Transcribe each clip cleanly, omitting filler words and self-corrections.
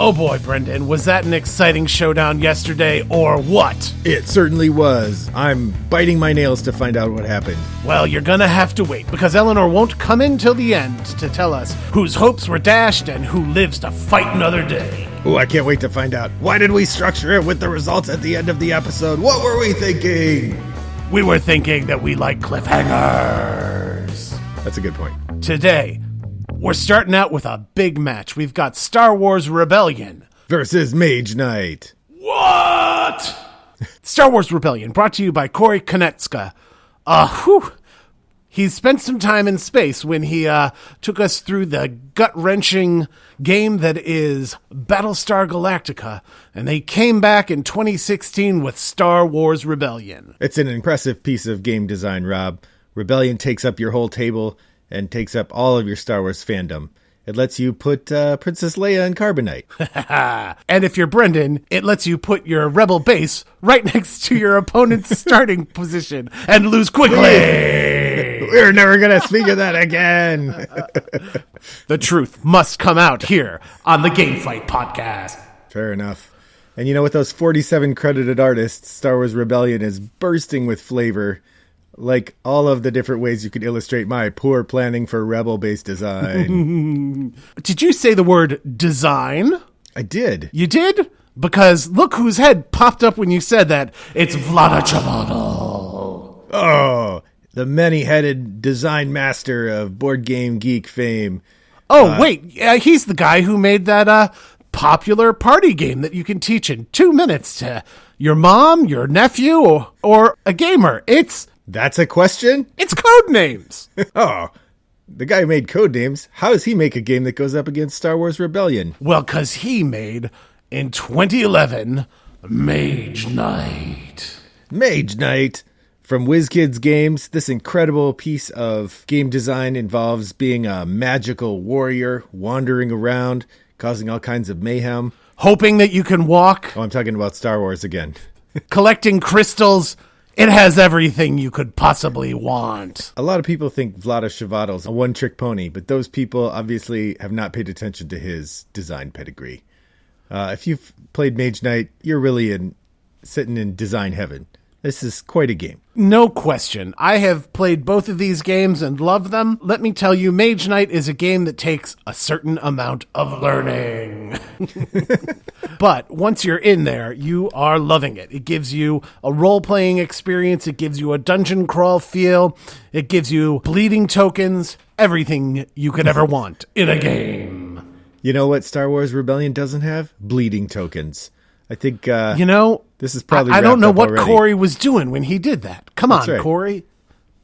Oh boy, Brendan, was that an exciting showdown yesterday, or what? It certainly was. I'm biting my nails to find out what happened. Well, you're gonna have to wait, because Eleanor won't come in till the end to tell us whose hopes were dashed and who lives to fight another day. Oh, I can't wait to find out. Why did we structure it with the results at the end of the episode? What were we thinking? We were thinking that we like cliffhangers. That's a good point. Today, we're starting out with a big match. We've got Star Wars Rebellion versus Mage Knight. What? Star Wars Rebellion, brought to you by Corey Konetska. He spent some time in space when he took us through the gut-wrenching game that is Battlestar Galactica, and they came back in 2016 with Star Wars Rebellion. It's an impressive piece of game design, Rob. Rebellion takes up your whole table and takes up all of your Star Wars fandom. It lets you put Princess Leia in Carbonite. And if you're Brendan, it lets you put your Rebel base right next to your opponent's starting position and lose quickly. We're never going to speak of that again. The truth must come out here on the Game Fight Podcast. Fair enough. And you know, with those 47 credited artists, Star Wars Rebellion is bursting with flavor. Like all of the different ways you could illustrate my poor planning for Rebel-based design. Did you say the word design? I did. You did? Because look whose head popped up when you said that. It's Vlada Chavato. Oh, the many-headed design master of Board Game Geek fame. Oh, wait. He's the guy who made that popular party game that you can teach in 2 minutes to your mom, your nephew, or a gamer. That's a question? It's Codenames. Oh, the guy who made Codenames, how does he make a game that goes up against Star Wars Rebellion? Well, because he made, in 2011, Mage Knight. Mage Knight. From WizKids Games, this incredible piece of game design involves being a magical warrior, wandering around, causing all kinds of mayhem. Hoping that you can walk. Oh, I'm talking about Star Wars again. Collecting crystals. It has everything you could possibly want. A lot of people think Vlada Chvato's a one-trick pony, but those people obviously have not paid attention to his design pedigree. If you've played Mage Knight, you're really sitting in design heaven. This is quite a game. No question. I have played both of these games and love them. Let me tell you, Mage Knight is a game that takes a certain amount of learning. But once you're in there, you are loving it. It gives you a role-playing experience. It gives you a dungeon crawl feel. It gives you bleeding tokens. Everything you could ever want in a game. You know what Star Wars Rebellion doesn't have? Bleeding tokens. I think, this is probably I don't know what already. Corey was doing when he did that. Come on, right. Corey.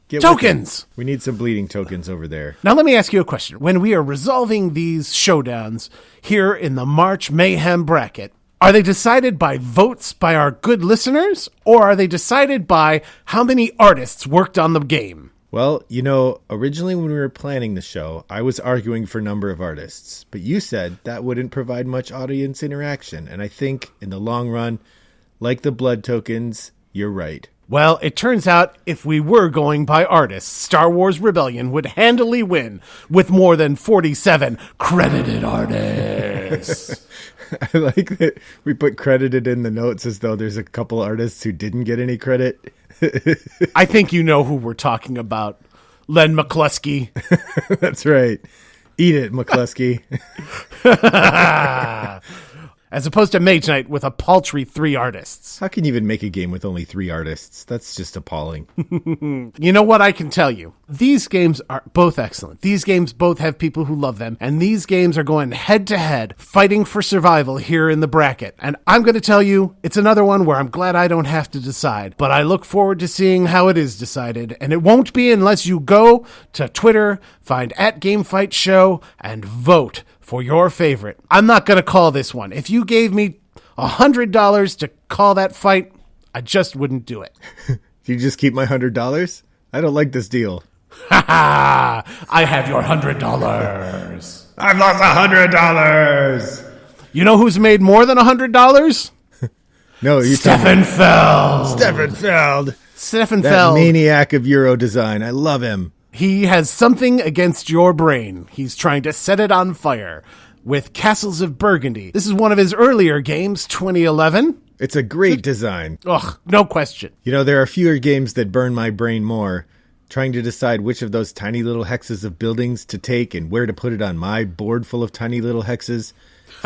Get tokens! We need some bleeding tokens over there. Now let me ask you a question. When we are resolving these showdowns here in the March Mayhem bracket, are they decided by votes by our good listeners, or are they decided by how many artists worked on the game? Well, originally when we were planning the show, I was arguing for number of artists, but you said that wouldn't provide much audience interaction, and I think in the long run, like the blood tokens, you're right. Well, it turns out if we were going by artists, Star Wars Rebellion would handily win with more than 47 credited artists. I like that we put credited in the notes as though there's a couple artists who didn't get any credit. I think you know who we're talking about. Len McCluskey. That's right. Eat it, McCluskey. As opposed to Mage Knight with a paltry 3 artists. How can you even make a game with only 3 artists? That's just appalling. You know what I can tell you? These games are both excellent. These games both have people who love them. And these games are going head to head, fighting for survival here in the bracket. And I'm going to tell you, it's another one where I'm glad I don't have to decide. But I look forward to seeing how it is decided. And it won't be unless you go to Twitter, find @GameFightShow, and vote for your favorite. I'm not going to call this one. If you gave me $100 to call that fight, I just wouldn't do it. You just keep my $100? I don't like this deal. Ha ha! I have your $100. I've lost $100. You know who's made more than $100? No, you Stefan Feld. Stefan Feld. Stefan that Feld. Maniac of Euro design. I love him. He has something against your brain. He's trying to set it on fire. with Castles of Burgundy. This is one of his earlier games, 2011. It's a great design. Ugh, no question. You know, there are fewer games that burn my brain more. Trying to decide which of those tiny little hexes of buildings to take and where to put it on my board full of tiny little hexes.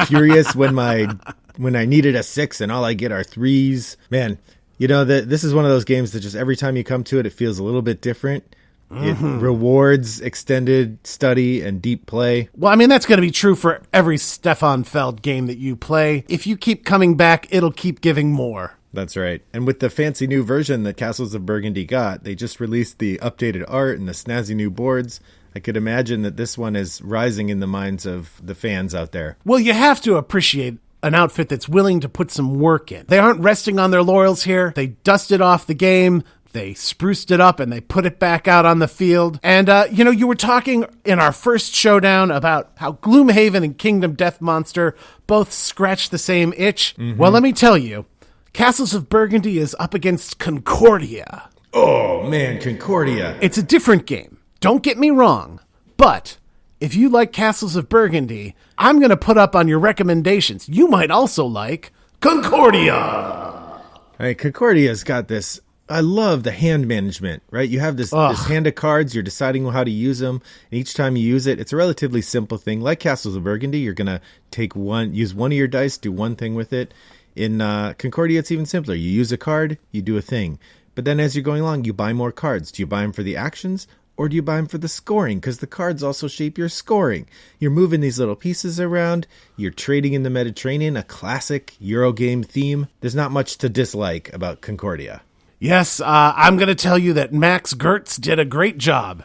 Furious when I needed a 6 and all I get are 3s. Man, you know, this is one of those games that just every time you come to it, it feels a little bit different. It rewards extended study and deep play. Well, I mean, that's going to be true for every Stefan Feld game that you play. If you keep coming back, it'll keep giving more. That's right. And with the fancy new version that Castles of Burgundy got, they just released the updated art and the snazzy new boards. I could imagine that this one is rising in the minds of the fans out there. Well, you have to appreciate an outfit that's willing to put some work in. They aren't resting on their laurels here. They dusted off the game. They spruced it up and they put it back out on the field. And, you were talking in our first showdown about how Gloomhaven and Kingdom Death Monster both scratch the same itch. Mm-hmm. Well, let me tell you, Castles of Burgundy is up against Concordia. Oh, man, Concordia. It's a different game. Don't get me wrong. But if you like Castles of Burgundy, I'm going to put up on your recommendations. You might also like Concordia. Hey, Concordia's got this. I love the hand management, right? You have this hand of cards. You're deciding how to use them. And each time you use it, it's a relatively simple thing. Like Castles of Burgundy, you're going to use one of your dice, do one thing with it. In Concordia, it's even simpler. You use a card, you do a thing. But then as you're going along, you buy more cards. Do you buy them for the actions or do you buy them for the scoring? Because the cards also shape your scoring. You're moving these little pieces around. You're trading in the Mediterranean, a classic Eurogame theme. There's not much to dislike about Concordia. Yes, I'm going to tell you that Max Gertz did a great job.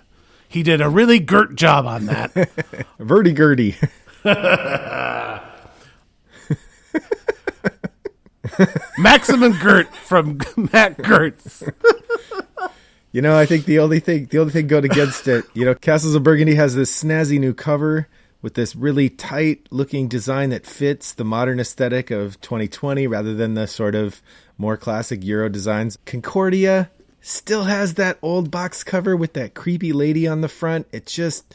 He did a really Gert job on that. Verdi-gurdy. Maximum Gert from Matt Gertz. You know, I think the only thing going against it, Castles of Burgundy has this snazzy new cover with this really tight looking design that fits the modern aesthetic of 2020 rather than the sort of more classic Euro designs. Concordia still has that old box cover with that creepy lady on the front. It's just,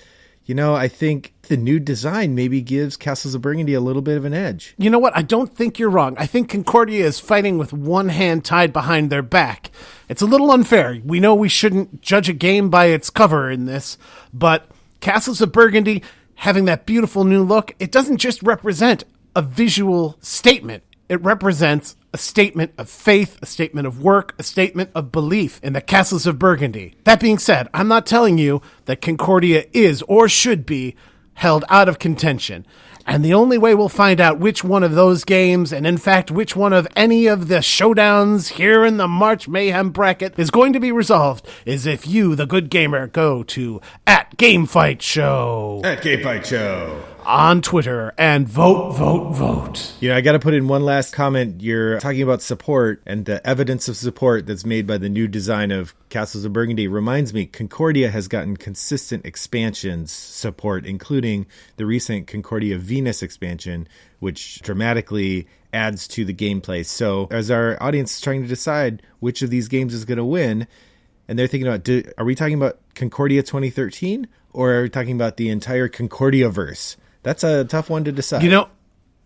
I think the new design maybe gives Castles of Burgundy a little bit of an edge. You know what? I don't think you're wrong. I think Concordia is fighting with one hand tied behind their back. It's a little unfair. We know we shouldn't judge a game by its cover in this, but Castles of Burgundy, having that beautiful new look, it doesn't just represent a visual statement. It represents a statement of faith, a statement of work, a statement of belief in the Castles of Burgundy. That being said, I'm not telling you that Concordia is or should be held out of contention. And the only way we'll find out which one of those games, and in fact which one of any of the showdowns here in the March Mayhem bracket is going to be resolved, is if you, the good gamer, go to @GameFightShow. @GameFightShow. On Twitter and vote. I got to put in one last comment. You're talking about support and the evidence of support that's made by the new design of Castles of Burgundy. Reminds me, Concordia has gotten consistent expansions support, including the recent Concordia Venus expansion, which dramatically adds to the gameplay. So as our audience is trying to decide which of these games is going to win, and they're thinking about, are we talking about Concordia 2013 or are we talking about the entire Concordia verse? That's a tough one to decide.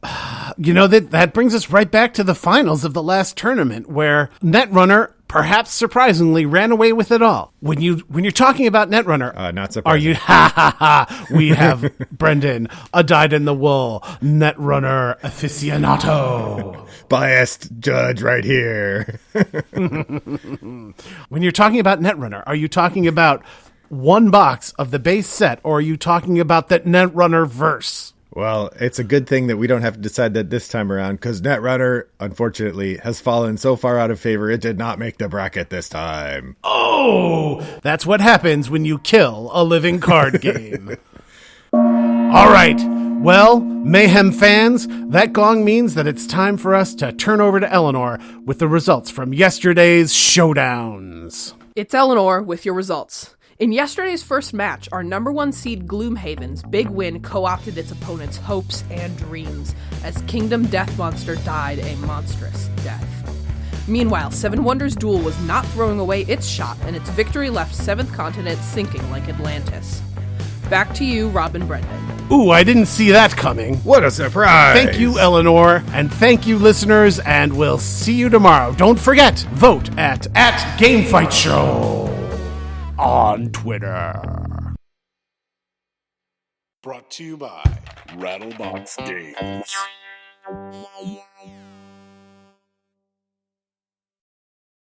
That brings us right back to the finals of the last tournament, where Netrunner, perhaps surprisingly, ran away with it all. When you're talking about Netrunner, not surprising. Are you? We have Brendan, a dyed-in-the-wool Netrunner aficionado, biased judge right here. When you're talking about Netrunner, are you talking about one box of the base set, or are you talking about that Netrunner verse? Well, it's a good thing that we don't have to decide that this time around, because Netrunner, unfortunately, has fallen so far out of favor, it did not make the bracket this time. Oh, that's what happens when you kill a living card game. All right. Well, Mayhem fans, that gong means that it's time for us to turn over to Eleanor with the results from yesterday's showdowns. It's Eleanor with your results. In yesterday's first match, our number one seed Gloomhaven's big win co-opted its opponent's hopes and dreams, as Kingdom Death Monster died a monstrous death. Meanwhile, Seven Wonders Duel was not throwing away its shot, and its victory left Seventh Continent sinking like Atlantis. Back to you, Rob and Brendan. Ooh, I didn't see that coming. What a surprise! Thank you, Eleanor, and thank you, listeners, and we'll see you tomorrow. Don't forget, vote at GameFightShow on Twitter. Brought to you by Rattlebox Games.